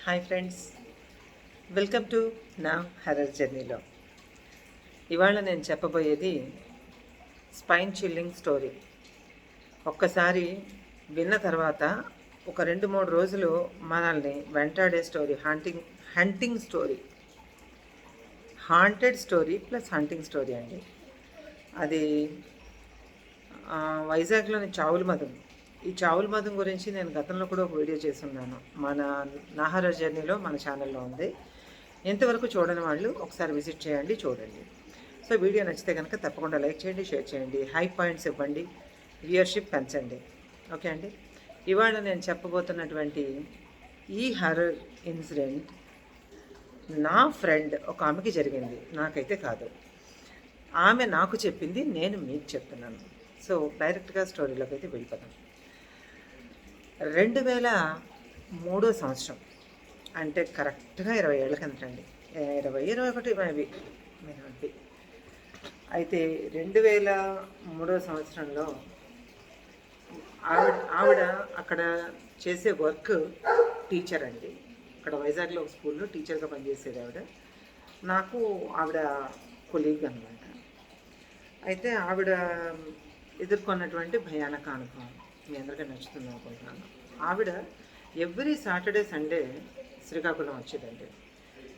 Hi friends, welcome to నా horror జర్నీలో. ఇవాళ నేను చెప్పబోయేది స్పైన్ చిల్లింగ్ స్టోరీ. ఒక్కసారి విన్న తర్వాత ఒక 2-3 రోజులు మనల్ని వెంటాడే story. Hunting story, haunted story plus hunting story అండి. అది వైజాగ్లోని చావుల మధం. ఈ చావుల మధం గురించి నేను గతంలో కూడా ఒక వీడియో చేస్తున్నాను. మన నాహర జర్నీలో మన ఛానల్లో ఉంది. ఇంతవరకు చూడని వాళ్ళు ఒకసారి విజిట్ చేయండి, చూడండి. సో వీడియో నచ్చితే కనుక తప్పకుండా లైక్ చేయండి, షేర్ చేయండి, హై పాయింట్స్ ఇవ్వండి, వ్యూయర్షిప్ పెంచండి. ఓకే అండి. ఇవాళ నేను చెప్పబోతున్నటువంటి ఈ హర్రర్ ఇన్సిడెంట్ నా ఫ్రెండ్ ఒక ఆమెకి జరిగింది, నాకైతే కాదు. ఆమె నాకు చెప్పింది, నేను మీకు చెప్తున్నాను. సో డైరెక్ట్గా స్టోరీలోకి అయితే వెళ్ళిపోతాం. 2003 సంవత్సరం అంటే కరెక్ట్గా 20 ఏళ్ళ కిందటండి. 20-21 మేబీ. అయితే 2003 సంవత్సరంలో ఆవిడ అక్కడ చేసే వర్క్ టీచర్ అండి. అక్కడ వైజాగ్లో ఒక స్కూల్లో టీచర్గా పనిచేసేది ఆవిడ. నాకు ఆవిడ కొలీగ్ అనమాట. అయితే ఆవిడ ఎదుర్కొన్నటువంటి భయానక అనుభవం మీ అందరికీ నచ్చుతుంది అనుకుంటున్నాను. ఆవిడ ఎవ్రీ సాటర్డే సండే శ్రీకాకుళం వచ్చేదండి.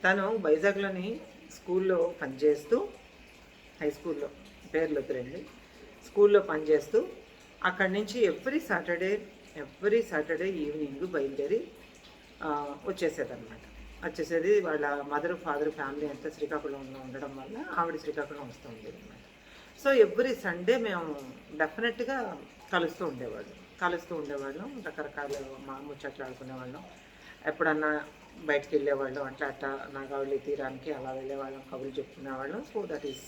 తను వైజాగ్లోని స్కూల్లో పనిచేస్తూ, హై స్కూల్లో పేర్లు వద్దురండి, స్కూల్లో పనిచేస్తూ అక్కడి నుంచి ఎవ్రీ సాటర్డే ఈవినింగ్ బయలుదేరి వచ్చేసేది. వాళ్ళ మదర్ ఫాదర్ ఫ్యామిలీ అంతా శ్రీకాకుళంలో ఉండడం వల్ల ఆవిడ శ్రీకాకుళం వస్తూ ఉండేది అనమాట. సో ఎవ్రీ సండే మేము డెఫినెట్గా కలుస్తూ ఉండేవాళ్ళం. రకరకాల ముచ్చట్లు ఆడుకునేవాళ్ళం. ఎప్పుడన్నా బయటికి వెళ్ళేవాళ్ళం, అట్లా నాగావళి తీరానికి అలా వెళ్ళేవాళ్ళం, కబుర్లు చెప్పుకునేవాళ్ళం. So that is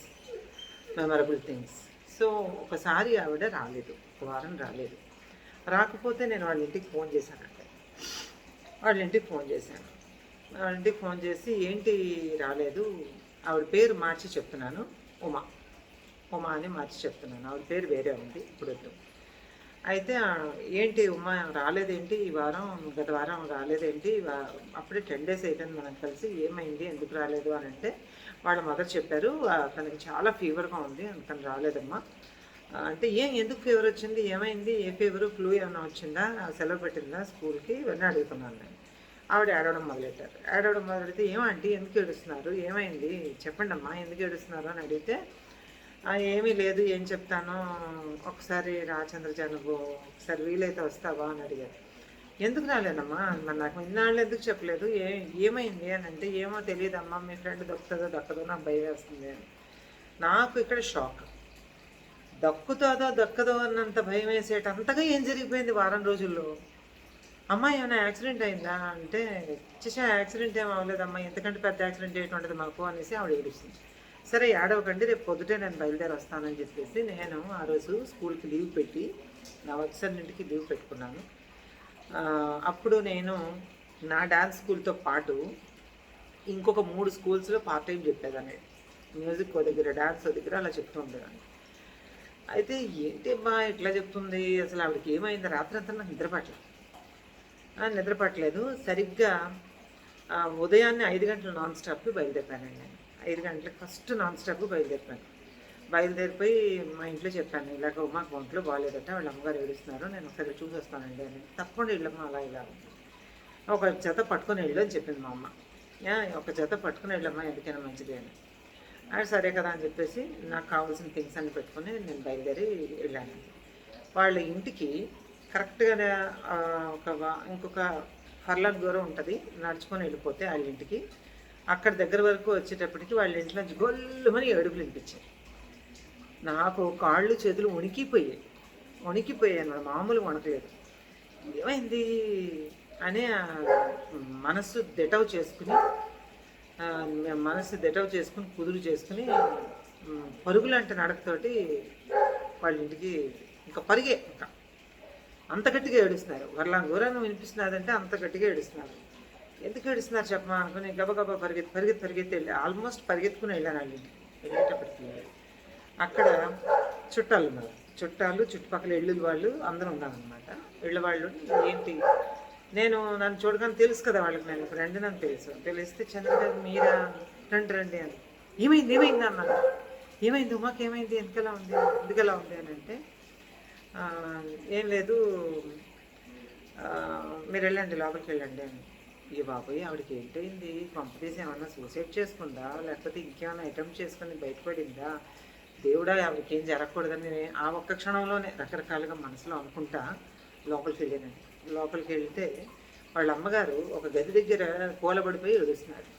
memorable things. So ఒకసారి ఆవిడ రాలేదు, ఒక వారం రాలేదు. రాకపోతే నేను వాళ్ళ ఇంటికి ఫోన్ చేశానంటే, వాళ్ళ ఇంటికి ఫోన్ చేసి ఏంటి రాలేదు, ఆవిడ పేరు మార్చి చెప్తున్నాను, ఉమా అని మార్చి చెప్తున్నాను. ఆవిడ పేరు వేరే ఉంది ఇప్పుడు. అయితే ఏంటి ఉమా రాలేదేంటి, గత వారం రాలేదేంటి, అప్పుడే 10 days అయిపోయింది మనం కలిసి, ఏమైంది, ఎందుకు రాలేదు అని అంటే వాళ్ళ మదర్ చెప్పారు, తనకి చాలా ఫీవర్గా ఉంది అందుకని రాలేదమ్మా అంటే. ఎందుకు ఫీవర్ వచ్చింది, ఏమైంది, ఏ ఫీవరు, ఫ్లూ ఏమైనా వచ్చిందా, సెలవు పెట్టిందా స్కూల్కి, ఇవన్నీ అడుగుతున్నాను నేను. ఆవిడ ఏడవడం మొదలెడితే ఏమంటే ఎందుకు ఏడుస్తున్నారు, ఏమైంది చెప్పండి అమ్మా, ఎందుకు ఏడుస్తున్నారు అని అడిగితే ఏమీ లేదు, ఏం చెప్తాను, ఒకసారి రా చంద్రజ, నువ్వు ఒకసారి వీలైతే వస్తావా అని అడిగారు. ఎందుకు రాలేదమ్మా, మరి నాకు ఇన్నాళ్ళు ఎందుకు చెప్పలేదు, ఏమైంది అని అంటే, ఏమో తెలియదమ్మా, మీ ఫ్రెండ్ దక్కదో నాకు భయం వేస్తుంది అని. నాకు ఇక్కడ షాక్. దక్కదో అన్నంత భయం వేసేటంతగా ఏం జరిగిపోయింది వారం రోజుల్లో. అమ్మ ఏమైనా యాక్సిడెంట్ అయిందా అంటే, యాక్సిడెంట్ ఏం అవ్వలేదమ్మా, ఎంతకంటే పెద్ద యాక్సిడెంట్ ఏంటంటే మాకు అనేసి ఆవిడ ఏడుస్తుంది. సరే ఏడవకండి, రేపు పొద్దుటే నేను బయలుదేరి వస్తానని చెప్పేసి నేను ఆ రోజు స్కూల్కి లీవ్ పెట్టి నా వచ్చన్నింటికి లీవ్ పెట్టుకున్నాను. అప్పుడు నేను నా డ్యాన్స్ స్కూల్తో పాటు ఇంకొక 3 స్కూల్స్లో పార్ట్ టైం చెప్పేదాన్ని. మ్యూజిక్ ఓ దగ్గర, డ్యాన్స్ ఓ దగ్గర అలా చెప్తూ ఉండేదాన్ని. అయితే ఏంటి అమ్మా ఇట్లా చెప్తుంది, అసలు ఆవిడకి ఏమైంది, రాత్రి అంతా నాకు నిద్ర పట్టలేదు. సరిగ్గా ఉదయాన్నే 5 గంటల నాన్ స్టాప్కి బయలుదేరిపానండి నేను. 5 గంటలకు ఫస్ట్ నాన్ స్టాప్ బయలుదేరిపోయి మా ఇంట్లో చెప్పాను, ఇలాగ మాకు ఒంట్లో బాగాలేదట, వాళ్ళ అమ్మగారు ఏడుస్తున్నారు, నేను ఒకసారి చూసి వస్తానండి అని. తప్పకుండా వెళ్ళమ్మా, ఇలా ఒక జత పట్టుకొని వెళ్ళు అని చెప్పింది మా అమ్మ. ఒక జత పట్టుకుని వెళ్ళమ్మా, ఎందుకైనా మంచిది అని. సరే కదా అని చెప్పేసి నాకు కావాల్సిన థింగ్స్ అన్ని పెట్టుకొని నేను బయలుదేరి వెళ్ళాను. వాళ్ళ ఇంటికి కరెక్ట్గా ఇంకొక ఫర్లాంగ్ దూరం ఉంటుంది, నడుచుకొని వెళ్ళిపోతే వాళ్ళ ఇంటికి. అక్కడ దగ్గర వరకు వచ్చేటప్పటికి వాళ్ళ ఇంట్లోంచి గొల్లుమని ఏడుపులు వినిపించాయి. నాకు కాళ్ళు చేతులు వణికిపోయాయి అన్నమాట, మామూలు వణకలేదు. ఏమైంది అని మనసు దెటవ్ చేసుకుని కుదురు చేసుకుని పరుగులంటే నడకతోటి వాళ్ళ ఇంటికి ఇంకా అంత గట్టిగా ఏడుస్తున్నారు. వర్లాంగ్ దూరాన్ని వినిపిస్తున్నదంటే అంత గట్టిగా ఏడుస్తున్నారు. ఎందుకు ఏడుస్తున్నారు చెప్పమా అనుకుని గబగబా పరిగెత్తి వెళ్ళి ఆల్మోస్ట్ పరిగెత్తుకుని వెళ్ళాను వాళ్ళ ఇంటికి. వెళ్ళేటప్పటికి అక్కడ చుట్టాలు చుట్టుపక్కల ఇళ్ళు వాళ్ళు అందరూ ఉన్నారనమాట. ఇళ్ళ వాళ్ళు ఏంటి నన్ను చూడగానే తెలుసు కదా వాళ్ళకి, నేను ఫ్రెండ్ అని తెలిస్తే చంద్ర గారు మీరా, రండి రండి అని. ఏమైంది అన్నారు. ఏమైంది ఉమాకి, ఏమైంది, ఎందుకలా ఉంది అని అంటే ఏం లేదు, మీరు వెళ్ళండి లోపలికి వెళ్ళండి అని. ఈ బాబోయ్ ఆవిడకి ఏంటైంది, పంపదీసి ఏమన్నా సూసైడ్ చేసుకుందా, లేకపోతే ఇంకేమైనా అటెంప్ట్ చేసుకుని బయటపడిందా, దేవుడా ఆవిడకి ఏం జరగకూడదని ఆ ఒక్క క్షణంలోనే రకరకాలుగా మనసులో అనుకుంటా లోపలికి వెళ్తే వాళ్ళ అమ్మగారు ఒక గది దగ్గర కూలబడిపోయి ఏడుస్తున్నారు.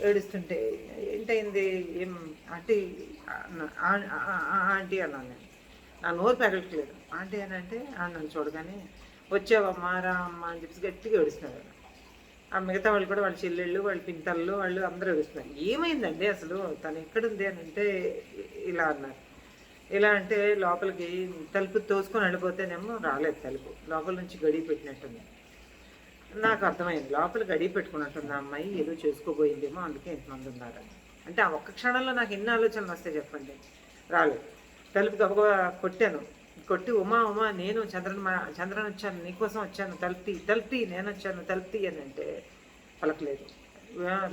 ఏడుస్తుంటే ఏంటైంది, ఏం ఆంటీ, ఆంటీ అన్నాను నేను. నా నోరు పెగలట్లేదు. ఆంటీ అని అంటే నన్ను చూడగానే వచ్చావమ్మా రా అమ్మ అని చెప్పేసి గట్టిగా ఏడుస్తున్నారు. ఆ మిగతా వాళ్ళు కూడా, వాళ్ళ చెల్లెళ్ళు, వాళ్ళ పింతళ్ళు, వాళ్ళు అందరూ ఏడుస్తున్నారు. ఏమైందండి అసలు, తను ఎక్కడుంది అని అంటే ఇలా అన్నారు. ఇలా అంటే లోపలికి తలుపు తోసుకొని వెళ్ళిపోతేనేమో రాలేదు తలుపు, లోపల నుంచి గడియ పెట్టినట్టుంది. నాకు అర్థమైంది, లోపల గడియ పెట్టుకున్నట్టుంది ఆ అమ్మాయి, ఏదో చేసుకోబోయిందేమో, అందుకే ఎంతమంది ఉన్నారని. అంటే ఆ ఒక్క క్షణంలో నాకు ఎన్ని ఆలోచనలు వస్తాయి చెప్పండి. రాలేదు. తలుపు గబగబా కొట్టి ఉమా నేను చంద్రన్ వచ్చాను, నీకోసం వచ్చాను, తలుపుతి నేను వచ్చాను, తలుపుతి అని అంటే పలకలేదు.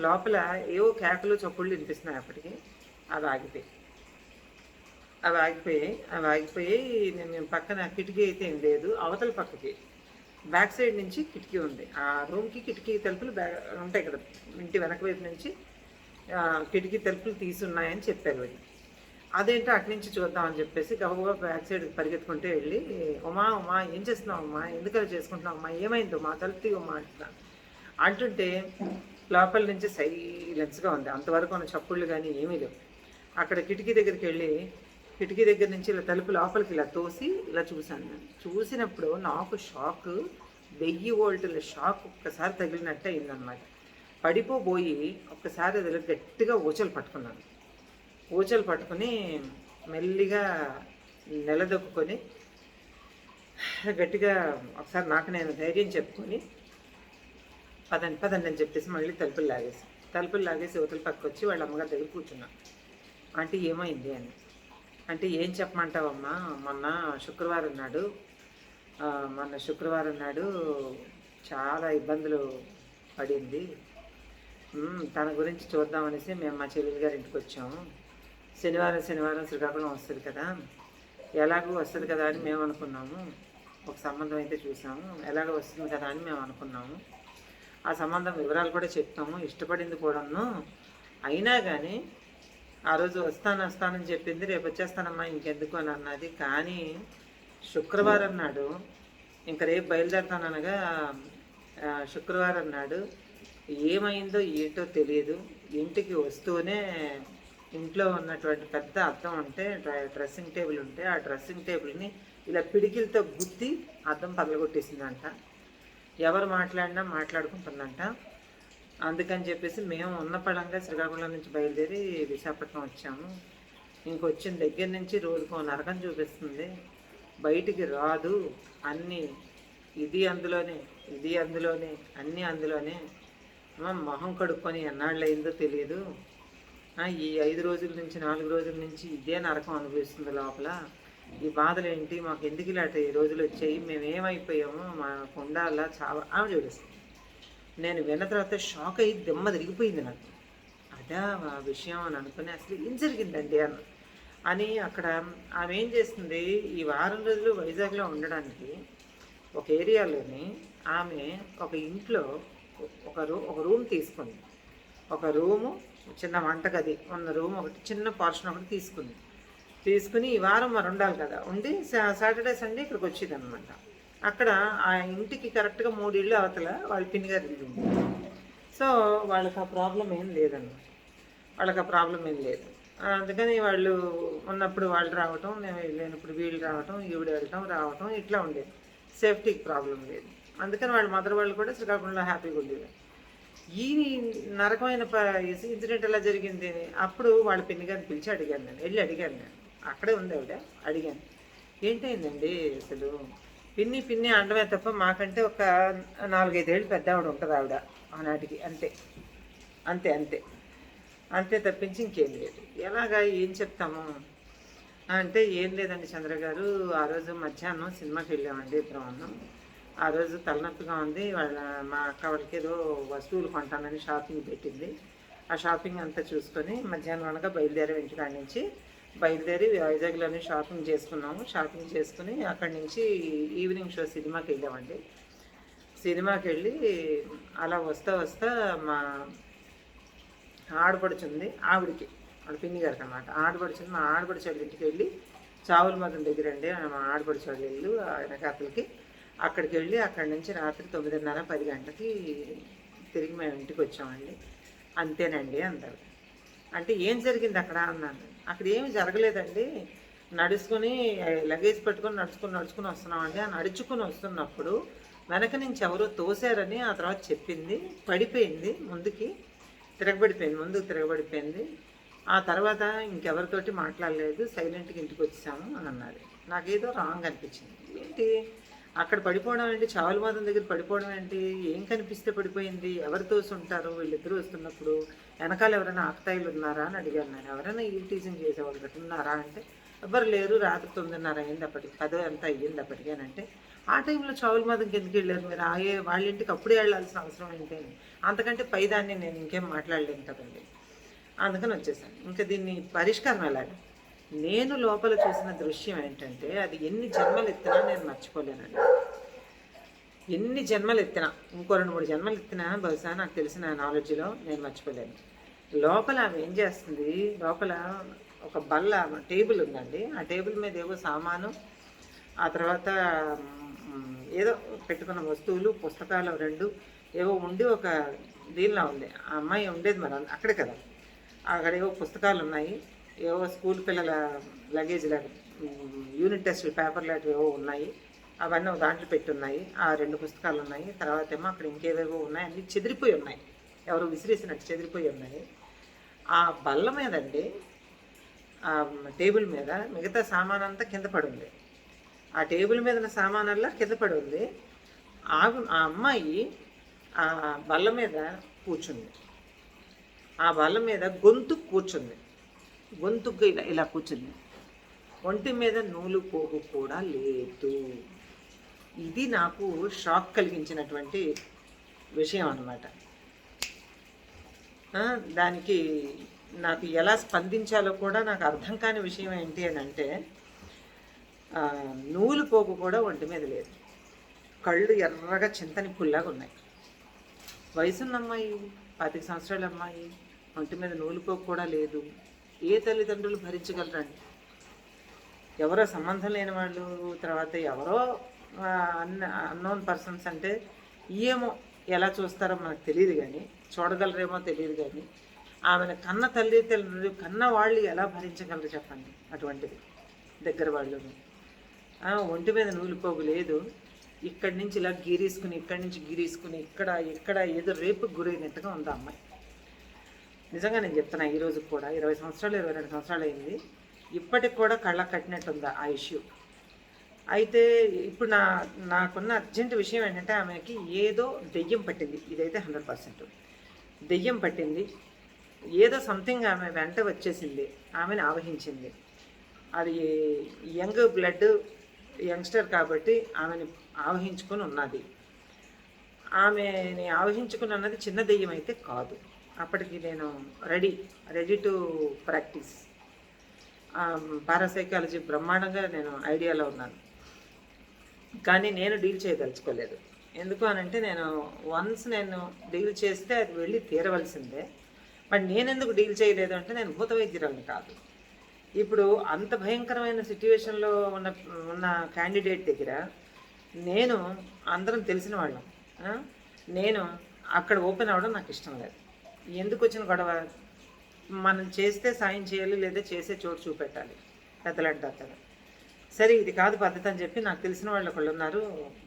లోపల ఏవో కేకలు చప్పుళ్ళు వినిపిస్తున్నాయి. అప్పటికి అవి ఆగిపోయి నేను పక్కన కిటికీ అయితే ఏం లేదు, అవతల పక్కకి బ్యాక్ సైడ్ నుంచి కిటికీ ఉంది. ఆ రూమ్కి కిటికీ తలుపులు ఉంటాయి కదా, ఇంటి వెనక వైపు నుంచి కిటికీ తలుపులు తీసున్నాయని చెప్పారు వాళ్ళు. అదేంటో అటు నుంచి చూద్దామని చెప్పేసి గబగబా బ్యాక్ సైడ్ పరిగెత్తుకుంటే వెళ్ళి ఉమా ఏం చేస్తున్నావు అమ్మా, ఎందుకలా చేసుకుంటున్నావు అమ్మా, ఏమైంది ఉమా, తలుపుతీ ఉమా అంటుంటే లోపల నుంచి సైలెన్స్గా ఉంది. అంతవరకు ఉన్న చప్పుళ్ళు కానీ ఏమీ లేవు. అక్కడ కిటికీ దగ్గరికి వెళ్ళి కిటికీ దగ్గర నుంచి ఇలా తలుపు లోపలికి ఇలా తోసి ఇలా చూశాను. నేను చూసినప్పుడు నాకు షాక్, 1000 వోల్టుల షాక్ ఒక్కసారి తగిలినట్టు అయిందనమాట. పడిపోయి ఒక్కసారి అది గట్టిగా ఊచలు పట్టుకుని మెల్లిగా నిలదొక్కుని గట్టిగా ఒకసారి నాకు నేను ధైర్యం చెప్పుకొని పదండి అని చెప్పేసి మళ్ళీ తలుపులు లాగేసి యువతల పక్కకు వచ్చి వాళ్ళ అమ్మగారి దగ్గర కూర్చున్నాను. ఆంటీ ఏమైంది అని అంటే, ఏం చెప్పమంటావమ్మా, మొన్న శుక్రవారం నాడు చాలా ఇబ్బందులు పడింది. తన గురించి చూద్దామనేసి మేము మా చెల్లెలు గారి ఇంటికి వచ్చాము. శనివారం శ్రీకాకుళం వస్తుంది కదా, ఎలాగో వస్తుంది కదా అని మేము అనుకున్నాము. ఒక సంబంధం అయితే చూసాము, ఎలాగో వస్తుంది కదా అని మేము అనుకున్నాము. ఆ సంబంధం వివరాలు కూడా చెప్తాము, ఇష్టపడింది కూడాను. అయినా కానీ ఆ రోజు వస్తానని చెప్పింది, రేపు వచ్చేస్తానమ్మా ఇంకెందుకు అని అన్నది. కానీ శుక్రవారం నాడు, ఇంకా రేపు బయలుదేరుతాననగా శుక్రవారం నాడు ఏమైందో ఏంటో తెలియదు. ఇంటికి వస్తూనే ఇంట్లో ఉన్నటువంటి పెద్ద అద్దం ఉంటే, డ్రెస్సింగ్ టేబుల్ ఉంటే, ఆ డ్రెస్సింగ్ టేబుల్ని ఇలా పిడికిలతో గుద్ది అద్దం పగలగొట్టేసిందంట. ఎవరు మాట్లాడుకుంటుందంట. అందుకని చెప్పేసి మేము ఉన్న పడంగా శ్రీకాకుళం నుంచి బయలుదేరి విశాఖపట్నం వచ్చాము. ఇంకొచ్చిన దగ్గర నుంచి రోజుకో నరకం చూపిస్తుంది, బయటికి రాదు. అన్నీ ఇది అందులోనే అన్నీ అందులోనే. మొహం కడుక్కొని ఎన్నాళ్ళు అయిందో తెలియదు. ఈ 5 రోజుల నుంచి 4 రోజుల నుంచి ఇదే నరకం అనుభవిస్తుంది లోపల. ఈ బాధలు ఏంటి, మాకు ఎందుకు ఇలాంటి రోజులు వచ్చాయి, మేమేమైపోయాము, మాకు ఉండాలా చాలా ఆవిడ ఏడుస్తుంది. నేను విన్న తర్వాత షాక్ అయ్యి దిమ్మ తిరిగిపోయింది నాకు. అదా ఆ విషయం అని అనుకుని అసలు ఏం జరిగిందండి అని అక్కడ ఆమె ఏం చేస్తుంది, ఈ వారం రోజులు వైజాగ్లో ఉండడానికి ఒక ఏరియాలోని ఆమె ఒక ఇంట్లో ఒక రూమ్ తీసుకుంది. ఒక రూము, చిన్న వంటగది ఉన్న రూమ్ ఒకటి, చిన్న పోర్షన్ ఒకటి తీసుకుని ఈ వారం మరి ఉండాలి కదా, ఉండి సాటర్డే సండే ఇక్కడికి వచ్చింది అనమాట. అక్కడ ఆ ఇంటికి కరెక్ట్గా 3 ఇళ్ళు అవతల వాళ్ళ పిన్నిగారి ఇల్లు ఉంది. సో వాళ్ళకి ఆ ప్రాబ్లం ఏం లేదన్నమాట. అందుకని వాళ్ళు ఉన్నప్పుడు వాళ్ళు రావటం, మేము లేనప్పుడు వీళ్ళు రావటం, ఈవిడ రావటం ఇట్లా ఉండేది. సేఫ్టీకి ప్రాబ్లం లేదు. అందుకని వాళ్ళ మదర్ వాళ్ళు కూడా శ్రీకాకుళంలో హ్యాపీగా ఉండేది. ఈ నరకమైన ఇన్సిడెంట్ ఎలా జరిగింది అప్పుడు వాళ్ళ పిన్నిగారిని పిలిచి అడిగాను. నేను అక్కడే ఉంది ఆవిడ. అడిగాను, ఏంటైందండి అసలు, పిన్ని అండమే తప్ప మాకంటే ఒక 4-5 ఏళ్ళు పెద్ద ఆవిడ ఉంటుంది ఆవిడ ఆనాటికి. అంతే తప్పించి ఇంకేం లేదు. ఎలాగా ఏం చెప్తాము అంటే, ఏం లేదండి చంద్ర గారు, ఆ రోజు మధ్యాహ్నం సినిమాకి వెళ్ళామండి ఇద్దరం. ఆ రోజు తలనొప్పిగా ఉంది. మా అక్క వాళ్ళకి ఏదో వస్తువులు కొంటానని షాపింగ్ పెట్టింది. ఆ షాపింగ్ అంతా చూసుకొని మధ్యాహ్నం అనగా బయలుదేరాం. ఇంటికాడ నుంచి బయలుదేరి వైజాగ్లోనే షాపింగ్ చేసుకున్నాము. షాపింగ్ చేసుకుని అక్కడి నుంచి ఈవినింగ్ షో సినిమాకి వెళ్ళామండి. సినిమాకి వెళ్ళి అలా వస్తా వస్తా మా ఆడపడుచుంది, ఆవిడికి వాళ్ళ పిన్ని గారికి అనమాట ఆడపడుచుంది. మా ఆడపడుచు వాళ్ళ ఇంటికి వెళ్ళి చావుల మదం దగ్గర అండి మా ఆడపడుచు వాళ్ళ ఇల్లు వెనకాతలకి. అక్కడికి వెళ్ళి అక్కడి నుంచి రాత్రి 9:30, 10 గంటలకి తిరిగి మేము ఇంటికి వచ్చామండి. అంతేనండి అందరు. అంటే ఏం జరిగింది అక్కడ అన్నాను. అక్కడ ఏమి జరగలేదండి. నడుచుకొని లగేజ్ పెట్టుకొని నడుచుకుని వస్తున్నామండి. ఆ నడుచుకుని వస్తున్నప్పుడు వెనక నుంచి ఎవరో తోసారని ఆ తర్వాత చెప్పింది. పడిపోయింది, ముందుకు తిరగబడిపోయింది. ఆ తర్వాత ఇంకెవరితోటి మాట్లాడలేదు, సైలెంట్గా ఇంటికి వచ్చేసాము అని అన్నారు. నాకేదో రాంగ్ అనిపించింది. ఏంటి అక్కడ పడిపోవడం ఏంటి, చావులమాదం దగ్గర పడిపోవడం ఏంటి, ఏం కనిపిస్తే పడిపోయింది, ఎవరు తోసి ఉంటారు, వీళ్ళిద్దరూ వస్తున్నప్పుడు వెనకాల ఎవరైనా ఆకతాయిలు ఉన్నారా అని అడిగాను నేను. ఎవరైనా ఈ టీచింగ్ చేసేవాళ్ళు ఉన్నారా అంటే ఎవ్వరు లేరు. రాత్రి 9:30 అయింది, అప్పటికి 10 ఎంత అయ్యింది అప్పటికేనంటే. ఆ టైంలో చావులమాదంకి ఎందుకు వెళ్ళారు మీరు, వాళ్ళ ఇంటికి అప్పుడే వెళ్ళాల్సిన అవసరం ఏంటి, అంతకంటే పైదాన్ని నేను ఇంకేం మాట్లాడలేను కదండి. అందుకని వచ్చేసాను. ఇంకా దీన్ని పరిష్కారం ఎలాగా, నేను లోపల చూసిన దృశ్యం ఏంటంటే అది ఎన్ని జన్మలు ఎత్తినా నేను మర్చిపోలేనండి. ఎన్ని జన్మలు ఎత్తినా, ఇంకో 2-3 జన్మలు ఎత్తినా బహుశా నాకు తెలిసిన నాలెడ్జ్లో నేను మర్చిపోలేను. లోపల ఆమె ఏం చేస్తుంది, లోపల ఒక బల్ల టేబుల్ ఉందండి. ఆ టేబుల్ మీద ఏవో సామాను, ఆ తర్వాత ఏదో పెట్టుకున్న వస్తువులు, పుస్తకాలు 2 ఏవో ఉండి ఒక దీనిలా ఉంది. ఆ అమ్మాయి ఉండేది మరి అక్కడే కదా. అక్కడ ఏవో పుస్తకాలు ఉన్నాయి, ఏవో స్కూల్ పిల్లల లగేజ్ యూనిట్ టెస్ట్ పేపర్ లాంటివి ఏవో ఉన్నాయి. అవన్నీ దాంట్లో పెట్టి ఉన్నాయి. ఆ 2 పుస్తకాలు ఉన్నాయి. తర్వాత ఏమో అక్కడ ఇంకేవేవో ఉన్నాయి, అన్నీ చెదిరిపోయి ఉన్నాయి, ఎవరు విసిరేసినట్టు చెదిరిపోయి ఉన్నాయి. ఆ బల్ల మీదండి, ఆ టేబుల్ మీద మిగతా సామాన్ అంతా కింద పడి ఉంది. ఆ టేబుల్ మీద ఉన్న సామానల్లా కింద పడి ఉంది. ఆ అమ్మాయి ఆ బల్ల మీద కూర్చుంది. ఆ బల్ల మీద కూర్చుంది. గొంతుకు ఇలా కూర్చుంది. ఒంటి మీద నూలు పోగు కూడా లేదు. ఇది నాకు షాక్ కలిగించినటువంటి విషయం అన్నమాట. దానికి నాకు ఎలా స్పందించాలో కూడా నాకు అర్థం కాని విషయం ఏంటి అని అంటే, నూలు పోగు కూడా ఒంటి మీద లేదు. కళ్ళు ఎర్రగా చింతని పుల్లాగా ఉన్నాయి. వయసున్న అమ్మాయి, 25 సంవత్సరాల అమ్మాయి, ఒంటి మీద నూలు పోగు కూడా లేదు. ఏ తల్లిదండ్రులు భరించగలరండి? ఎవరో సంబంధం లేని వాళ్ళు, తర్వాత ఎవరో అన్నోన్ పర్సన్స్ అంటే ఏమో ఎలా చూస్తారో మనకు తెలియదు, కానీ చూడగలరేమో తెలియదు, కానీ ఆమెను కన్న తల్లిదండ్రులు కన్న వాళ్ళు ఎలా భరించగలరు చెప్పండి అటువంటిది, దగ్గర వాళ్ళు. ఒంటి మీద నూలిపోగు లేదు. ఇక్కడి నుంచి ఇలా గీరీసుకుని, ఇక్కడి నుంచి గీరీసుకుని, ఇక్కడ ఏదో రేపుకు గురైనట్టుగా ఉంది అమ్మాయి. నిజంగా నేను చెప్తున్నా, ఈరోజు కూడా 20 సంవత్సరాలు 22 సంవత్సరాలు అయింది, ఇప్పటికి కూడా కళ్ళకు కట్టినట్టుందా ఆ ఇష్యూ. అయితే ఇప్పుడు నాకున్న అర్జెంట్ విషయం ఏంటంటే, ఆమెకి ఏదో దెయ్యం పట్టింది. ఇదైతే 100% దెయ్యం పట్టింది. ఏదో సంథింగ్ ఆమె వెంట వచ్చేసింది, ఆమెను ఆవహించింది. అది యంగ్ బ్లడ్, యంగ్స్టర్ కాబట్టి ఆమెని ఆవహించుకొని ఉన్నది. ఆమెని ఆవహించుకుని అన్నది చిన్న దెయ్యం అయితే కాదు. అప్పటికి నేను రెడీ టు ప్రాక్టీస్. పారాసైకాలజీ బ్రహ్మాండంగా నేను ఐడియాలో ఉన్నాను, కానీ నేను డీల్ చేయదలుచుకోలేదు. ఎందుకు అనంటే, నేను డీల్ చేస్తే అది వెళ్ళి తీరవలసిందే. బట్ నేనెందుకు డీల్ చేయలేదు అంటే, నేను భూత వైద్యురాలని కాదు. ఇప్పుడు అంత భయంకరమైన సిట్యువేషన్లో ఉన్న క్యాండిడేట్ దగ్గర అందరం తెలిసిన వాళ్ళం, నేను అక్కడ ఓపెన్ అవ్వడం నాకు ఇష్టం లేదు. ఎందుకు వచ్చిన గొడవ? మనం చేస్తే సాయం చేయాలి, లేదా చేసే చోటు చూపెట్టాలి, పెద్దలంటారు కదా. సరే, ఇది కాదు పద్ధతి అని చెప్పి నాకు తెలిసిన వాళ్ళు ఒకళ్ళు ఉన్నారు.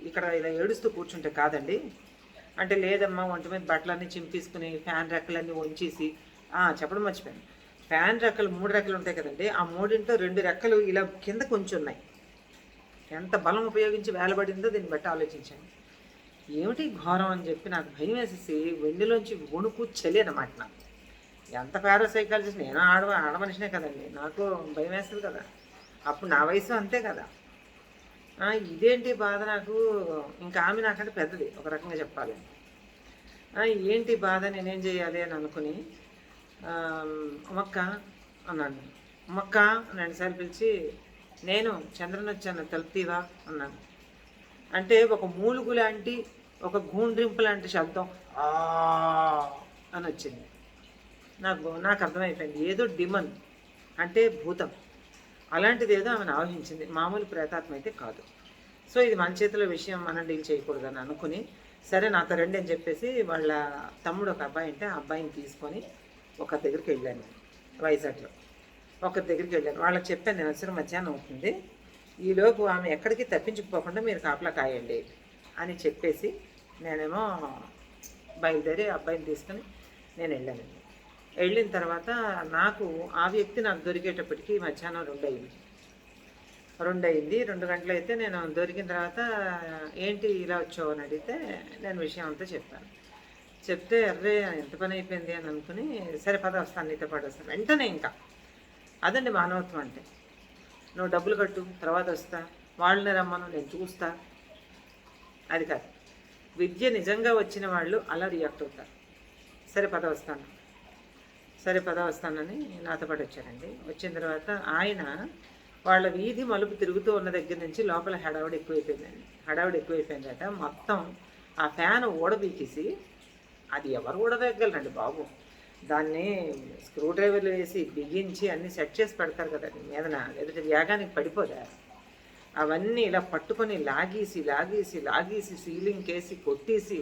ఇక్కడ ఇలా ఏడుస్తూ కూర్చుంటే కాదండి అంటే, లేదమ్మా ఒంటి మీద బట్టలన్నీ చింపేసుకుని ఫ్యాన్ రెక్కలన్నీ వంచేసి, చెప్పడం మర్చిపోయాను, ఫ్యాన్ రెక్కలు 3 రెక్కలు ఉంటాయి కదండి, ఆ 3 2 రెక్కలు ఇలా కింద కొంచెం ఉన్నాయి. ఎంత బలం ఉపయోగించి వేలబడిందో దీన్ని బట్టి ఆలోచించాను. ఏమిటి ఘోరం అని చెప్పి నాకు భయం వేసేసి వెండిలోంచి వణుకు చలి అన్నమాట. నాకు ఎంత పారాసైకాలజిస్ట్, నేను ఆడ మనిషినే కదండి, నాకు భయం వేస్తుంది కదా. అప్పుడు నా వయసు అంతే కదా. ఇదేంటి బాధ నాకు, ఇంకా ఆమె నాకంటే పెద్దది ఒక రకంగా చెప్పాలి. ఏంటి బాధ, నేనేం చేయాలి అని అనుకుని ఉమక్క అన్నాను. ఉమక్క రెండుసార్లు పిలిచి, నేను చంద్రన్ వచ్చాను తలుపుతీవా అన్నాను. అంటే ఒక మూలుగు లాంటి, ఒక గూండ్రింపు లాంటి శబ్దం అని వచ్చింది. నాకు అర్థమైపోయింది ఏదో డిమన్ అంటే భూతం అలాంటిది ఏదో ఆమెను ఆవహించింది, మామూలు ప్రేతాత్మ అయితే కాదు. సో ఇది మన చేతిలో విషయం, మనం డీల్ చేయకూడదని అనుకుని, సరే నాతో రండి అని చెప్పేసి వాళ్ళ తమ్ముడు ఒక అబ్బాయి ఉంటే ఆ అబ్బాయిని తీసుకొని ఒక దగ్గరికి వెళ్ళాను. వైజాగ్లో ఒక దగ్గరికి వెళ్ళాను. వాళ్ళకి చెప్పాను, నేను వచ్చి మధ్యాహ్నం అవుతుంది, ఈలోపు ఆమె ఎక్కడికి తప్పించుకుపోకుండా మీరు కాపలా కాయండి అని చెప్పేసి నేనేమో బయలుదేరి అబ్బాయిని తీసుకొని నేను వెళ్ళానండి. వెళ్ళిన తర్వాత నాకు ఆ వ్యక్తి నాకు దొరికేటప్పటికి మధ్యాహ్నం 2 అయింది. 2 గంటలు అయితే నేను దొరికిన తర్వాత ఏంటి ఇలా వచ్చావు అని అడిగితే నేను విషయం అంతా చెప్పాను. చెప్తే అర్రే ఎంత పని అయిపోయింది అని అనుకుని, సరే పద వస్తాను, నీతో పాటు వస్తాను వెంటనే. ఇంకా అదండి మానవత్వం అంటే. నువ్వు డబ్బులు కట్టు తర్వాత వస్తా, వాళ్ళని రమ్మను నేను చూస్తా, అది కాదు. విద్య నిజంగా వచ్చిన వాళ్ళు అలా రియాక్ట్ అవుతారు. సరే పద వస్తాను, సరే పద వస్తానని నాతో పాటు వచ్చారండి. వచ్చిన తర్వాత ఆయన వాళ్ళ వీధి మలుపు తిరుగుతూ ఉన్న దగ్గర నుంచి లోపల హడావుడి ఎక్కువైపోయిందట. మొత్తం ఆ ఫ్యాన్ ఊడబీకేసి, అది ఎవరు ఊడవేయగలరండి బాబు, దాన్ని స్క్రూ డ్రైవర్లు వేసి బిగించి అన్నీ సెట్ చేసి పెడతారు కదండి మీదన, లేదంటే వేగానికి పడిపోదా. అవన్నీ ఇలా పట్టుకొని లాగేసి సీలింగ్ కేసి కొట్టేసి,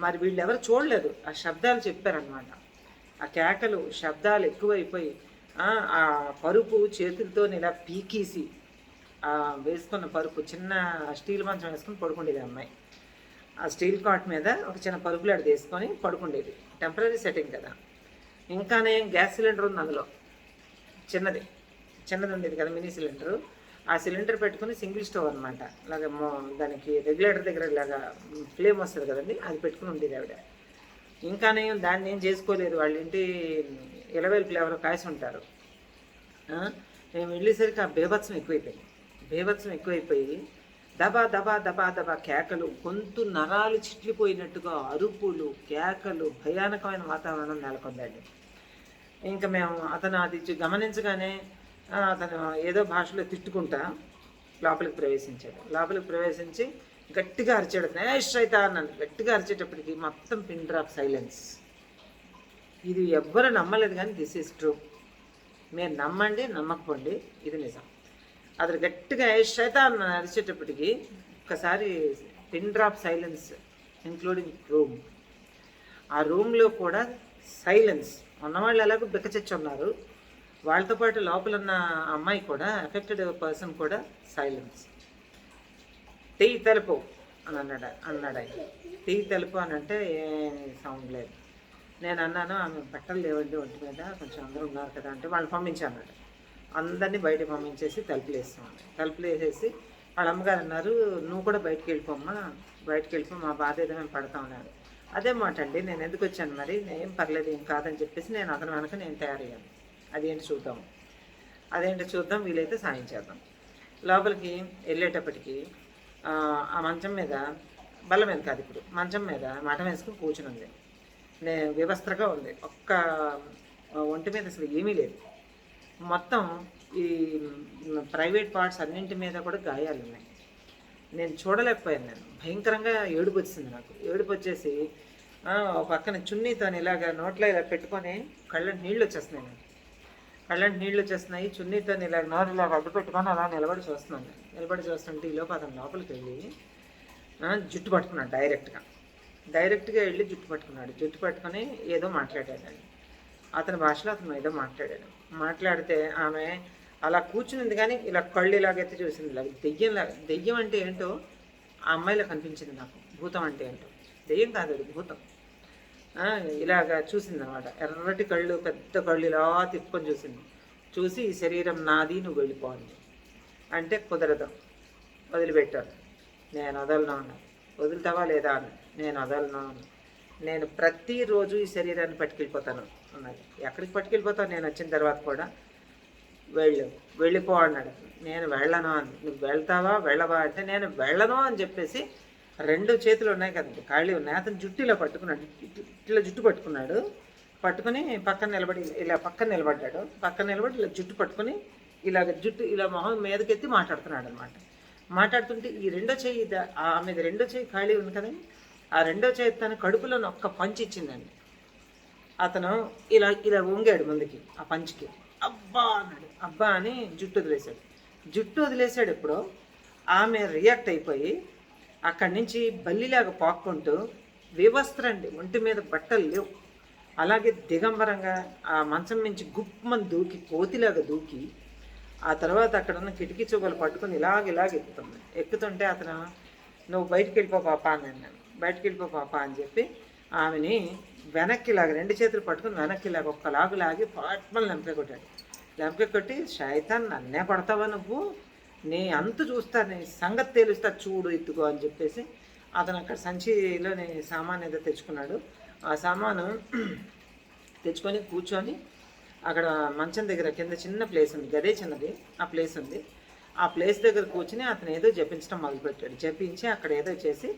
మరి వీళ్ళు ఎవరు చూడలేదు, ఆ శబ్దాలు చెప్పారనమాట. ఆ కేకలు శబ్దాలు ఎక్కువైపోయి ఆ పరుపు చేతులతో ఇలా పీకేసి, వేసుకున్న పరుపు చిన్న స్టీల్ మంచం వేసుకొని పడుకుండేది అమ్మాయి. ఆ స్టీల్ కాట్ మీద ఒక చిన్న పరుపులాడు తీసుకొని పడుకుండేది, టెంపరీ సెట్టింగ్ కదా. ఇంకానే గ్యాస్ సిలిండర్ ఉంది అందులో, చిన్నది ఉండేది కదా మినీ సిలిండరు. ఆ సిలిండర్ పెట్టుకుని సింగిల్ స్టవ్ అనమాట, ఇలాగ దానికి రెగ్యులేటర్ దగ్గర ఇలాగా ఫ్లేమ్ వస్తుంది కదండి, అది పెట్టుకుని ఉండేది ఆవిడ. ఇంకానే దాన్ని ఏం చేసుకోలేదు, వాళ్ళ ఇంటి ఇలవేల్పులు ఎవరో కాసి ఉంటారు. మేము వెళ్ళేసరికి ఆ బేభత్సం ఎక్కువైపోయి దబా కేకలు, గొంతు నరాలు చిట్లిపోయినట్టుగా అరుపులు, కేకలు, భయానకమైన వాతావరణం నెలకొందండి. ఇంకా మేము అతను అది గమనించగానే అతను ఏదో భాషలో తిట్టుకుంటా లోపలికి ప్రవేశించి గట్టిగా అరిచాడు, నేష్ అయితే అన్నాను. గట్టిగా అరిచేటప్పటికి మొత్తం పిన్ డ్రాప్ సైలెన్స్. ఇది ఎవ్వరు నమ్మలేదు, కానీ దిస్ ఈజ్ ట్రూ. మీరు నమ్మండి నమ్మకపోండి, ఇది నిజం. అతను గట్టిగా అయితే అన్న అరిచేటప్పటికి ఒక్కసారి pin drop silence, including room. ఆ రూమ్లో కూడా సైలెన్స్. ఉన్నవాళ్ళు ఎలాగో బిక్కచచ్చి ఉన్నారు, వాళ్ళతో పాటు లోపల ఉన్న అమ్మాయి కూడా, ఎఫెక్టెడ్ పర్సన్ కూడా సైలెన్స్. టీ తెలుపు అని అన్నాడు ఆయన. టీ తెలుపు అని అంటే ఏ సౌండ్ లేదు. నేను అన్నాను, ఆమె బట్టలు లేవండి ఒంటి మీద, కొంచెం అందరూ ఉన్నారు కదా అంటే, వాళ్ళు పంపించాను. అందరినీ బయటకు పంపించేసి తలుపులు వేసేసి వాళ్ళ అమ్మగారు అన్నారు, నువ్వు కూడా బయటికి వెళ్ళిపో, మా బాధ ఏదో మేము పడతా ఉన్నారు. అదే మాట అండి, నేను ఎందుకు వచ్చాను మరి, ఏం పర్లేదు ఏం కాదని చెప్పేసి నేను అతని వెనక నేను తయారయ్యాను. అదేంటో చూద్దాం, వీలైతే సాయం చేద్దాం. లోపలికి వెళ్ళేటప్పటికి ఆ మంచం మీద, బల్ల మీద కాదు ఇప్పుడు, మంచం మీద మఠం వేసుకుని కూర్చుని ఉంది. వ్యవస్థగా ఉంది, ఒక్క ఒంటి మీద అసలు ఏమీ లేదు. మొత్తం ఈ ప్రైవేట్ పార్ట్స్ అన్నింటి మీద కూడా గాయాలు ఉన్నాయి. నేను చూడలేకపోయాను. భయంకరంగా ఏడుపు వచ్చింది నాకు. ఏడుపు వచ్చేసి పక్కన చున్నీతో ఇలాగ నోట్లో ఇలా పెట్టుకొని కళ్ళంటి నీళ్ళు వచ్చేస్తున్నాయి. చున్నీతో ఇలా నోరు ఇలా అడ్డు పెట్టుకొని అలా నిలబడి చూస్తుంటే ఈలోపు అతను లోపలికి వెళ్ళి జుట్టు పట్టుకున్నాడు. డైరెక్ట్గా వెళ్ళి జుట్టు పట్టుకొని ఏదో మాట్లాడాడండి. అతని భాషలో అతను ఏదో మాట్లాడితే ఆమె అలా కూర్చునింది, కానీ ఇలా కళ్ళు ఇలాగైతే చూసింది. ఇలా దెయ్యం అంటే ఏంటో ఆ అమ్మాయిలో కనిపించింది నాకు. భూతం అంటే ఏంటో, దెయ్యం కాదు అది భూతం. ఇలాగా చూసింది అనమాట. ఎర్రటి కళ్ళు, పెద్ద కళ్ళు ఇలా తిప్పుకొని చూసి ఈ శరీరం నాది, నువ్వు వెళ్ళిపోవాలి అంటే కుదరదు, వదిలిపెట్టాను. నేను వదలను. వదులుతావా లేదా అని. నేను వదలను. నేను ప్రతిరోజు ఈ శరీరాన్ని పట్టుకెళ్ళిపోతాను అన్నది. ఎక్కడికి పట్టుకెళ్ళిపోతాను నేను వచ్చిన తర్వాత కూడా? వెళ్ళిపో అన్నాడు. నేను వెళ్ళను అని. నువ్వు వెళ్తావా వెళ్ళవా అంటే నేను వెళ్ళను అని చెప్పేసి 2 చేతులు ఉన్నాయి కదండి, ఖాళీ ఉన్నాయి. అతను జుట్టు ఇలా పట్టుకున్నాడు, ఇట్లా జుట్టు పట్టుకున్నాడు. పట్టుకుని పక్కన నిలబడి ఇలా పక్కన నిలబడ్డాడు. పక్కన నిలబడి ఇలా జుట్టు పట్టుకుని ఇలాగ జుట్టు ఇలా మొహం మీదకెత్తి మాట్లాడుతున్నాడు అనమాట. మాట్లాడుతుంటే ఈ రెండో చెయ్యి ఆమెది రెండో చెయ్యి ఖాళీ ఉంది కదండి, ఆ రెండో చెయ్యి తన కడుపులో ఒక్క పంచి ఇచ్చిందండి. అతను ఇలా ఇలా వంగాడు ముందుకి ఆ పంచికి. అబ్బా అన్నాడు. అబ్బా అని జుట్టు వదిలేశాడు. ఎప్పుడో ఆమె రియాక్ట్ అయిపోయి అక్కడి నుంచి బల్లిలాగా పాక్కుంటూ వివస్త్రండి, ఒంటి మీద బట్టలు లేవు, అలాగే దిగంబరంగా ఆ మంచం నుంచి గుప్పమని దూకి కోతిలాగా దూకి ఆ తర్వాత అక్కడ ఉన్న కిటికీ చువ్వలు పట్టుకొని ఇలాగ ఎక్కుతుంటే అతను నువ్వు బయటికి వెళ్ళిపో పాప అన్నాను. నేను బయటికి వెళ్ళిపో పాప అని చెప్పి ఆమెని వెనక్కిలాగా 2 చేతులు పట్టుకుని వెనక్కిలాగా ఒక్కలాగు లాగి పాట్మని లెంప కొట్టి శైతాన్ నన్నే పడతావా నువ్వు, నీ అంతు చూస్తా, నీ సంగతి తేలుస్తా, చూడు ఇత్తుకో అని చెప్పేసి అతను అక్కడ సంచిలో సామాన్ ఏదో తెచ్చుకున్నాడు. ఆ సామాను తెచ్చుకొని కూర్చొని అక్కడ మంచం దగ్గర కింద చిన్న ప్లేస్ ఉంది, గదే చిన్నది, ఆ ప్లేస్ ఉంది. ఆ ప్లేస్ దగ్గర కూర్చుని అతను ఏదో జపించడం మొదలుపెట్టాడు. జపించి అక్కడ ఏదో చేసి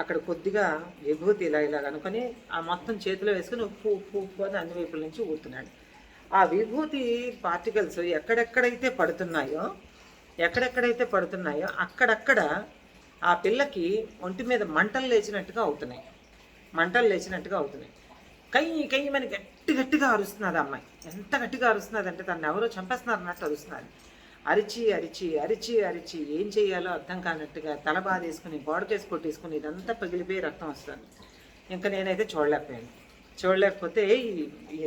అక్కడ కొద్దిగా విభూతి ఇలా అనుకొని ఆ మొత్తం చేతిలో వేసుకుని ఉప్పు ఉప్పు ఉప్పు అని అన్ని వైపుల నుంచి ఊరుతున్నాడు. ఆ విభూతి పార్టికల్స్ ఎక్కడెక్కడైతే పడుతున్నాయో అక్కడక్కడ ఆ పిల్లకి ఒంటి మీద మంటలు లేచినట్టుగా అవుతున్నాయి. కయ్యమని గట్టిగా అరుస్తున్నది అమ్మాయి. ఎంత గట్టిగా అరుస్తున్నది అంటే తను ఎవరో చంపేస్తున్నారు అన్నట్టు అరుస్తున్నది. అరిచి ఏం చేయాలో అర్థం కానట్టుగా తల బాధేసుకుని గోడకేసి కొట్టేసుకుని ఇదంతా పగిలిపోయి రక్తం వస్తుంది. ఇంకా నేనైతే చూడలేకపోతే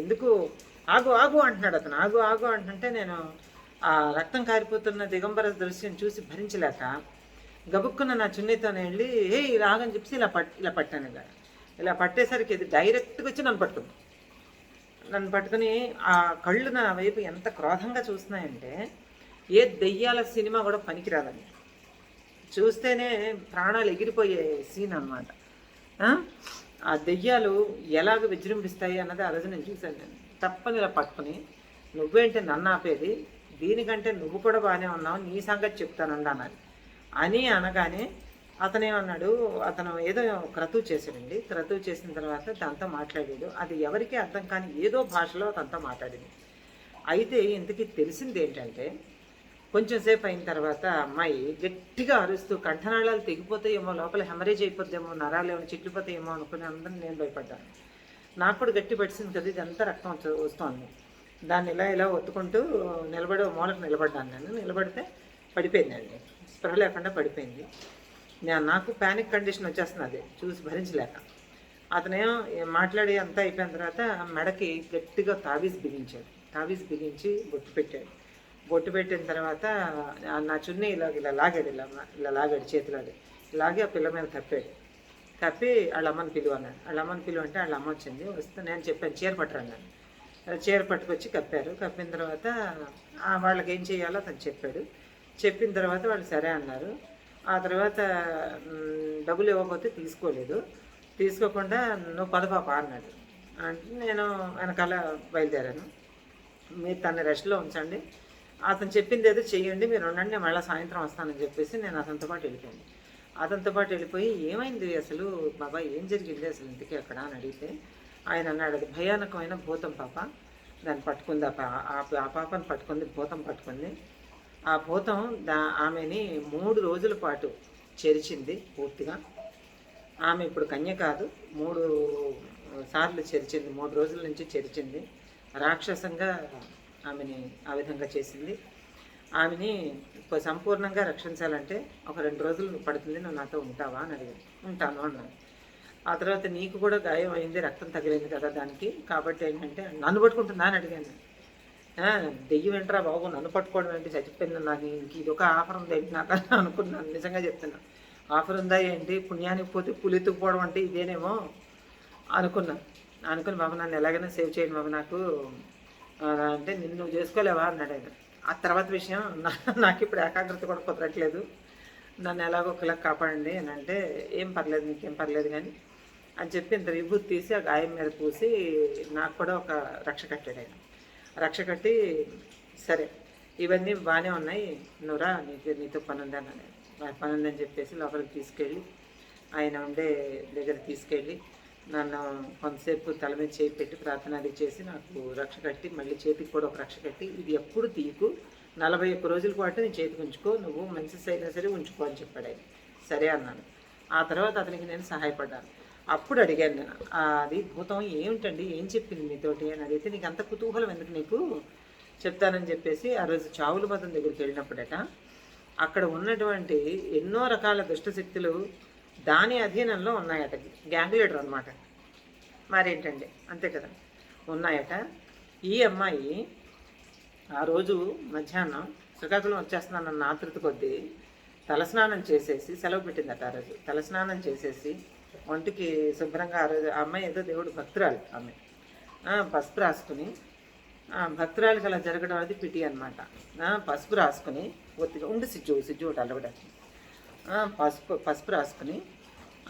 ఎందుకు ఆగు అంటున్నాడు అతను. ఆగు అంటుంటే నేను ఆ రక్తం కారిపోతున్న దిగంబర దృశ్యం చూసి భరించలేక గబుక్కున్న నా చున్నీతోనే వెళ్ళి రాగని చెప్పి ఇలా పట్టాను. ఇలా పట్టేసరికి ఇది డైరెక్ట్గా వచ్చి నన్ను పట్టుకుని ఆ కళ్ళు నా వైపు ఎంత క్రోధంగా చూస్తున్నాయంటే ఏ దెయ్యాల సినిమా కూడా పనికిరాదని, చూస్తేనే ప్రాణాలు ఎగిరిపోయే సీన్ అనమాట. ఆ దెయ్యాలు ఎలాగ విజృంభిస్తాయి అన్నది ఆ రోజు నేను చూశాను. నేను తప్పని ఇలా పట్టుకుని నువ్వేంటి నన్ను ఆపేది, దీనికంటే నువ్వు కూడా బాగానే ఉన్నావు, నీ సంగతి చెప్తానండి అన్నది అని అనగానే అతనేమన్నాడు, అతను ఏదో క్రతువు చేశాడండి. క్రతువు చేసిన తర్వాత దాంతో మాట్లాడాడు. అది ఎవరికీ అర్థం కాని ఏదో భాషలో తనతో మాట్లాడింది. అయితే ఇంతకీ తెలిసింది ఏంటంటే కొంచెం సేపు అయిన తర్వాత అమ్మాయి గట్టిగా అరుస్తూ కంఠనాళాలు తెగిపోతాయేమో, లోపల హెమరేజ్ అయిపోద్దేమో, నరాలు ఏమైనా చిట్లిపోతాయేమో అనుకుని అందరం నేను భయపడ్డాను. నాకు కూడా గట్టి పడిసింది కదా, ఇదంతా రక్తం వస్తోంది. దాన్ని ఇలా ఒత్తుకుంటూ మూలకు నిలబడ్డాను. నేను నిలబడితే పడిపోయిందండి, స్పృహ లేకుండా పడిపోయింది. నాకు ప్యానిక్ కండిషన్ వచ్చేస్తున్నది చూసి భరించలేక. అతనేమో మాట్లాడి అంతా అయిపోయిన తర్వాత మెడకి గట్టిగా తావీజ్ బిగించి బొట్టు పెట్టిన తర్వాత నా చున్నీ ఇలా లాగాడు చేతిలోది లాగి ఆ పిల్ల మీద కప్పి వాళ్ళ అమ్మని పిలువన్నాడు. వాళ్ళ అమ్మని పిలువంటే వాళ్ళ అమ్మ వస్తే నేను చెప్పాను చీర పట్టరన్నాను. చీర పట్టుకొచ్చి కప్పిన తర్వాత వాళ్ళకి ఏం చేయాలో అతను చెప్పిన తర్వాత వాళ్ళు సరే అన్నారు. ఆ తర్వాత డబ్బులు ఇవ్వకపోతే తీసుకోకుండా నువ్వు పదపాప అన్నాడు. అంటే నేను వెనకాల బయలుదేరాను. మీరు తన రెస్ట్లో ఉంచండి, అతను చెప్పింది ఏదో చెయ్యండి, మీరు ఉండండి, నేను మళ్ళీ సాయంత్రం వస్తానని చెప్పేసి నేను అతనితో పాటు వెళ్ళిపోయి ఏమైంది అసలు బాబా, ఏం జరిగింది అసలు ఇంటికి అక్కడ అని అడిగితే ఆయన అన్నాడు, అది భయానకమైన భూతం పాప, దాన్ని పట్టుకుంది, ఆ పాపను పట్టుకుంది, భూతం పట్టుకుంది. ఆ భూతం ఆమెని 3 రోజుల పాటు చెరిచింది పూర్తిగా. ఆమె ఇప్పుడు కన్య కాదు, 3 సార్లు చెరిచింది, 3 రోజుల నుంచి చెరిచింది. రాక్షసంగా ఆమెని ఆ విధంగా చేసింది. ఆమెని సంపూర్ణంగా రక్షించాలంటే ఒక 2 రోజులు పడుతుంది, నువ్వు నాతో ఉంటావా అని అడిగాను. ఉంటాను అన్నాను. ఆ తర్వాత నీకు కూడా గాయం అయింది, రక్తం తగిలింది కదా దానికి, కాబట్టి ఏంటంటే నన్ను పట్టుకుంటుందా అని అడిగాను. దెయ్యం ఏంట్రా బాబు, నన్ను పట్టుకోవడం ఏంటి, చచ్చిపోయింది, నాకు ఇంక ఇది ఒక ఆఫర్ ఉంది ఏంటి నాకు అనుకున్నాను. నిజంగా చెప్తున్నాను, ఆఫర్ ఉందా ఏంటి, పుణ్యానికి పోతే పులితుకుపోవడం అంటే ఇదేనేమో అనుకుని బాబు నన్ను ఎలాగైనా సేవ్ చేయండి బాబు నాకు అంటే, నిన్ను నువ్వు చేసుకోలేవా అన్నాడు ఆయన. ఆ తర్వాత విషయం నాకు ఇప్పుడు ఏకాగ్రత కూడా కుదరట్లేదు, నన్ను ఎలాగో ఒకలా కాపాడండి అని అంటే, ఏం పర్లేదు నీకేం పర్లేదు కానీ అని చెప్పి ఇంత విభూతి తీసి ఆ గాయం మీద పూసి నాకు కూడా ఒక రక్ష కట్టాడు ఆయన. రక్ష కట్టి సరే ఇవన్నీ బాగానే ఉన్నాయి, నువ్వురా నీతో పని ఉందని పని ఉందని చెప్పేసి లోపలికి తీసుకెళ్ళి ఆయన ఉండే దగ్గర తీసుకెళ్ళి నన్ను కొంతసేపు తల మీద చేయి పెట్టి ప్రార్థన అది చేసి నాకు రక్ష కట్టి మళ్ళీ చేతికి కూడా ఒక రక్ష కట్టి ఇది ఎప్పుడు తీయకు 41 రోజుల పాటు నీ చేతికి ఉంచుకో, నువ్వు మెన్సెస్ అయినా సరే ఉంచుకో అని చెప్పాడు ఆయన. సరే అన్నాను. ఆ తర్వాత అతనికి నేను సహాయపడ్డాను. అప్పుడు అడిగాను నేను, అది భూతం ఏమిటండి, ఏం చెప్పింది మీతోటి అని అడిగితే, నీకు అంత కుతూహలం ఎందుకు, నీకు చెప్తానని చెప్పేసి ఆ రోజు చావుల మతం దగ్గరికి వెళ్ళినప్పుడట అక్కడ ఉన్నటువంటి ఎన్నో రకాల దుష్టశక్తులు దాని అధీనంలో ఉన్నాయట. గ్యాంగ్ లీడర్ అనమాట. మరేంటండి, అంతే కదా, ఉన్నాయట. ఈ అమ్మాయి ఆ రోజు మధ్యాహ్నం శ్రీకాకుళం వచ్చేస్తున్నానన్న ఆతృత కొద్దీ తలస్నానం చేసేసి సెలవు పెట్టిందట. ఆ రోజు తలస్నానం చేసేసి ఒంటికి శుభ్రంగా ఆ రోజు అమ్మాయి ఏదో దేవుడు భక్తురాలు ఆమె పసుపు రాసుకుని, భక్తురాలకి అలా జరగడం అనేది పిటి అనమాట. పసుపు రాసుకుని ఒత్తిగా ఉండి సిజ్జు ఒకటి అలవడ పసుపు రాసుకుని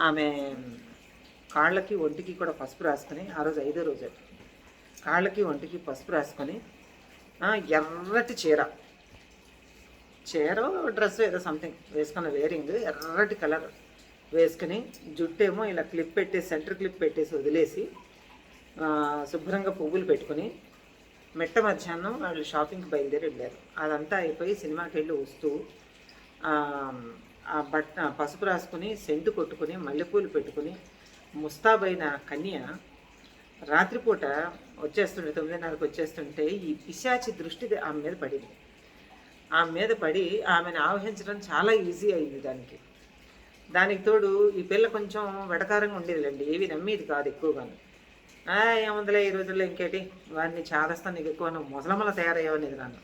ఆమె కాళ్ళకి ఒంటికి కూడా పసుపు రాసుకుని, ఆ రోజు 5వ రోజు కాళ్ళకి ఒంటికి పసుపు రాసుకొని ఎర్రటి చీర డ్రెస్ ఏదో సంథింగ్ వేసుకున్న, వేరింగ్ ఎర్రటి కలర్ వేసుకుని, జుట్టేమో ఇలా క్లిప్ పెట్టేసి సెంటర్ క్లిప్ పెట్టేసి వదిలేసి శుభ్రంగా పువ్వులు పెట్టుకుని మెట్ట మధ్యాహ్నం వాళ్ళు షాపింగ్కి బయలుదేరి వెళ్ళారు. అదంతా అయిపోయి సినిమాకి వెళ్ళి వస్తూ ఆ పసుపు రాసుకుని సెంటు కొట్టుకుని మల్లెపూలు పెట్టుకుని ముస్తాబైన కన్య రాత్రిపూట వచ్చేస్తుంటే 9:30కి వచ్చేస్తుంటే ఈ పిశాచి దృష్టి ఆమె మీద పడింది. ఆమె మీద పడి ఆమెను ఆవహించడం చాలా ఈజీ అయింది. దానికి తోడు ఈ పిల్ల కొంచెం వెటకారంగా ఉండేదిలేండి, ఏవి నమ్మేది కాదు ఎక్కువగాను. ఏముందిలే ఈ రోజుల్లో ఇంకేటి, వాడిని చాదస్తా, నీకు ఎక్కువ నువ్వు ముసలమ్మల తయారయ్యావనేది నన్ను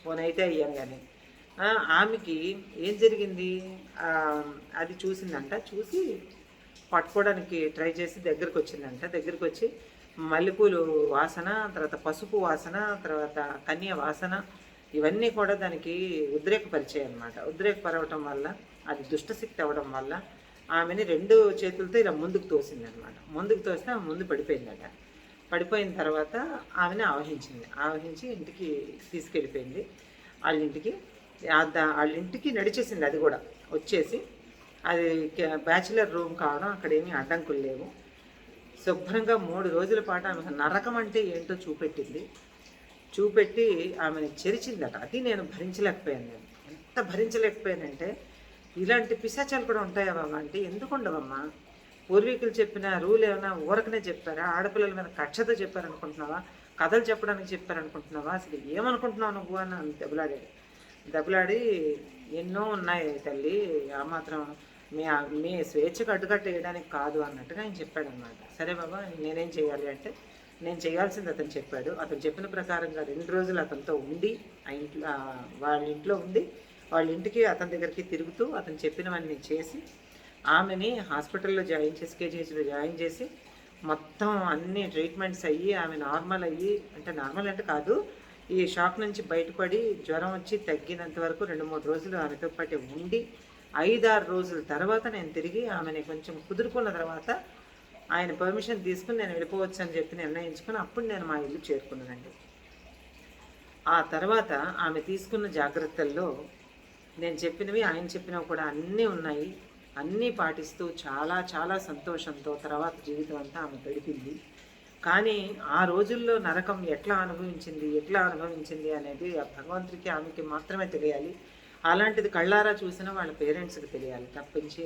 పోనైతే అయ్యాను. కానీ ఆమెకి ఏం జరిగింది, అది చూసిందంట. చూసి పట్టుకోవడానికి ట్రై చేసి దగ్గరికి వచ్చిందంట. దగ్గరికి వచ్చి మల్లెపూలు వాసన, తర్వాత పసుపు వాసన, తర్వాత కన్య వాసన, ఇవన్నీ కూడా దానికి ఉద్రేకపరిచాయి అన్నమాట. ఉద్రేకపరవటం వల్ల అది దుష్టశక్తి అవ్వడం వల్ల ఆమెని 2 చేతులతో ఇలా ముందుకు తోసిందనమాట. ముందుకు తోస్తే ఆమె ముందు పడిపోయిందట. పడిపోయిన తర్వాత ఆమెని ఆవహించి ఇంటికి తీసుకెళ్ళిపోయింది. వాళ్ళ ఇంటికి నడిచేసింది. అది కూడా వచ్చేసి, అది బ్యాచిలర్ రూమ్ కావడం, అక్కడ ఏమీ అడ్డంకులు లేవు. శుభ్రంగా 3 రోజుల పాటు ఆమెకు నరకం అంటే ఏంటో చూపెట్టి ఆమెను చెరిచిందట. అది నేను భరించలేకపోయాను. ఎంత భరించలేకపోయానంటే, ఇలాంటి పిశాచాలు కూడా ఉంటాయా బాబా అంటే, ఎందుకు ఉండవమ్మా? పూర్వీకులు చెప్పిన రూల్ ఏమైనా ఊరకనే చెప్పారా? ఆడపిల్లల మీద కక్షతో చెప్పారనుకుంటున్నావా? కథలు చెప్పడానికి చెప్పారనుకుంటున్నావా? అసలు ఏమనుకుంటున్నావు నువ్వు అని దెబ్బలాడి ఎన్నో ఉన్నాయి తల్లి, ఆ మాత్రం మీ స్వేచ్ఛకు అడ్డుకట్ట వేయడానికి కాదు అన్నట్టుగా ఆయన చెప్పాడనమాట. సరే బాబా, నేనేం చేయాలి అంటే, నేను చేయాల్సింది అతను చెప్పాడు. అతను చెప్పిన ప్రకారంగా 2 రోజులు అతనితో ఉండి, వాళ్ళ ఇంట్లో ఉండి, వాళ్ళ ఇంటికి అతని దగ్గరికి తిరుగుతూ అతను చెప్పినవన్నీ చేసి, ఆమెని హాస్పిటల్లో జాయిన్ చేసి, కేజీహెచ్లో జాయిన్ చేసి, మొత్తం అన్ని ట్రీట్మెంట్స్ అయ్యి ఆమె నార్మల్ అంటే కాదు, ఈ షాక్ నుంచి బయటపడి జ్వరం వచ్చి తగ్గినంత వరకు 2-3 రోజులు ఆమెతో పాటు ఉండి, 5-6 రోజుల తర్వాత నేను తిరిగి ఆమెని కొంచెం కుదురుకున్న తర్వాత ఆయన పర్మిషన్ తీసుకుని నేను వెళ్ళిపోవచ్చు అని చెప్పి నిర్ణయించుకుని అప్పుడు నేను మా ఇల్లు చేరుకున్నానండి. ఆ తర్వాత ఆమె తీసుకున్న జాగ్రత్తల్లో నేను చెప్పినవి, ఆయన చెప్పినవి కూడా అన్నీ ఉన్నాయి. అన్నీ పాటిస్తూ చాలా చాలా సంతోషంతో తర్వాత జీవితం అంతా ఆమె గడిపింది. కానీ ఆ రోజుల్లో నరకం ఎట్లా అనుభవించింది అనేది ఆ భగవంతుడికి ఆమెకి మాత్రమే తెలియాలి. అలాంటిది కళ్ళారా చూసిన వాళ్ళ పేరెంట్స్కి తెలియాలి తప్పించి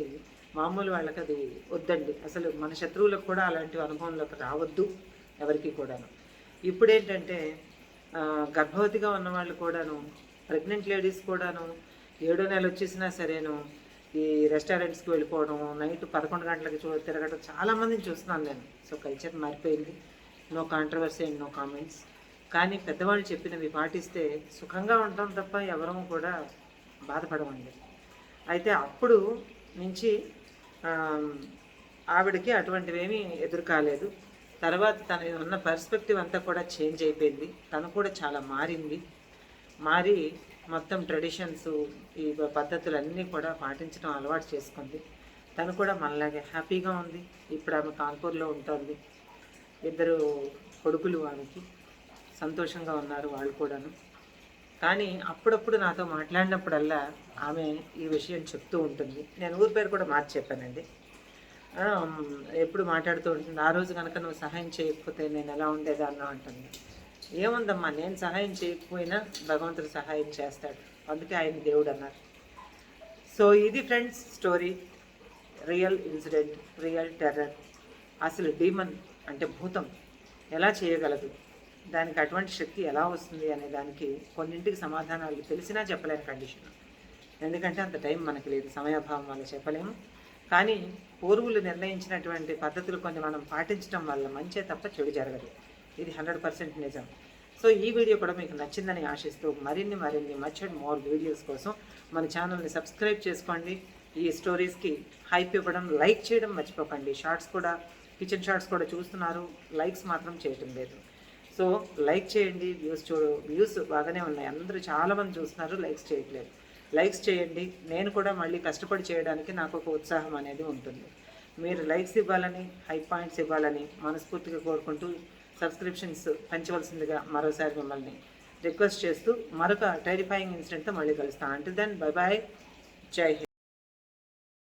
మామూలు వాళ్ళకి అది వద్దండి. అసలు మన శత్రువులకు కూడా అలాంటి అనుభవంలోకి రావద్దు ఎవరికి కూడాను. ఇప్పుడేంటంటే గర్భవతిగా ఉన్న వాళ్ళు కూడాను, ప్రెగ్నెంట్ లేడీస్ కూడాను 7వ నెల వచ్చేసినా సరేను ఈ రెస్టారెంట్స్కి వెళ్ళిపోవడం, నైట్ 11 గంటలకి తిరగడం చాలామందిని చూస్తున్నాను నేను. సో కల్చర్ మారిపోయింది. No controversy and no comments. కానీ పెద్దవాళ్ళు చెప్పినవి పాటిస్తే సుఖంగా ఉంటాం తప్ప ఎవరము కూడా బాధపడమండి. అయితే అప్పుడు నుంచి ఆవిడకి అటువంటివేమీ ఎదురు కాలేదు. తర్వాత తన ఉన్న పర్స్పెక్టివ్ అంతా కూడా చేంజ్ అయిపోయింది. తను కూడా చాలా మారి మొత్తం ట్రెడిషన్స్, ఈ పద్ధతులన్నీ కూడా పాటించడం అలవాటు చేసుకుంది. తను కూడా మనలాగే హ్యాపీగా ఉంది. ఇప్పుడు ఆమె కాన్పూర్లో ఉంటుంది. 2 కొడుకులు ఆమెకి సంతోషంగా ఉన్నారు వాళ్ళు కూడాను. కానీ అప్పుడప్పుడు నాతో మాట్లాడినప్పుడల్లా ఆమె ఈ విషయం చెప్తూ ఉంటుంది. నేను ఊరి పేరు కూడా మార్చి చెప్పానండి. ఆ, ఎప్పుడు మాట్లాడుతూ ఉంటుంది, ఆ రోజు కనుక నువ్వు సహాయం చేయకపోతే నేను ఎలా ఉండేదాన్నో అంటుంది. ఏముందమ్మా, నేను సహాయం చేయకపోయినా భగవంతుడు సహాయం చేస్తాడు, అందుకే ఆయన దేవుడు అన్నారు. సో ఇది friends story, real incident, real terror. అసలు డీమన్ అంటే భూతం ఎలా చేయగలదు, దానికి అటువంటి శక్తి ఎలా వస్తుంది అనే దానికి కొన్నింటికి సమాధానాలు తెలిసినా చెప్పలేని కండిషన్. ఎందుకంటే అంత టైం మనకి లేదు, సమయాభావం వల్ల చెప్పలేము. కానీ పూర్వులు నిర్ణయించినటువంటి పద్ధతులు కొన్ని మనం పాటించడం వల్ల మంచే తప్ప చెడు జరగదు. ఇది 100% నిజం. సో ఈ వీడియో కూడా మీకు నచ్చిందని ఆశిస్తూ మరిన్ని మచ్ అండ్ మోర్ వీడియోస్ కోసం మన ఛానల్ని సబ్స్క్రైబ్ చేసుకోండి. ఈ స్టోరీస్కి హైప్ ఇవ్వడం, లైక్ చేయడం మర్చిపోకండి. షార్ట్స్ కూడా, కిచెన్ షార్ట్స్ కూడా చూస్తున్నారు, లైక్స్ మాత్రం చేయటం లేదు. సో లైక్ చేయండి. వ్యూస్ బాగానే ఉన్నాయి, అందరూ చాలామంది చూస్తున్నారు, లైక్స్ చేయట్లేదు. లైక్స్ చేయండి. నేను కూడా మళ్ళీ కష్టపడి చేయడానికి నాకు ఒక ఉత్సాహం అనేది ఉంటుంది. మీరు లైక్స్ ఇవ్వాలని, హై పాయింట్స్ ఇవ్వాలని మనస్ఫూర్తిగా కోరుకుంటూ సబ్స్క్రిప్షన్స్ పెంచవలసిందిగా మరోసారి మిమ్మల్ని రిక్వెస్ట్ చేస్తూ మరొక టెరిఫైయింగ్ ఇన్సిడెంట్తో మళ్ళీ కలుస్తాను. అంటే దెన్ బై బాయ్, జై హింద్.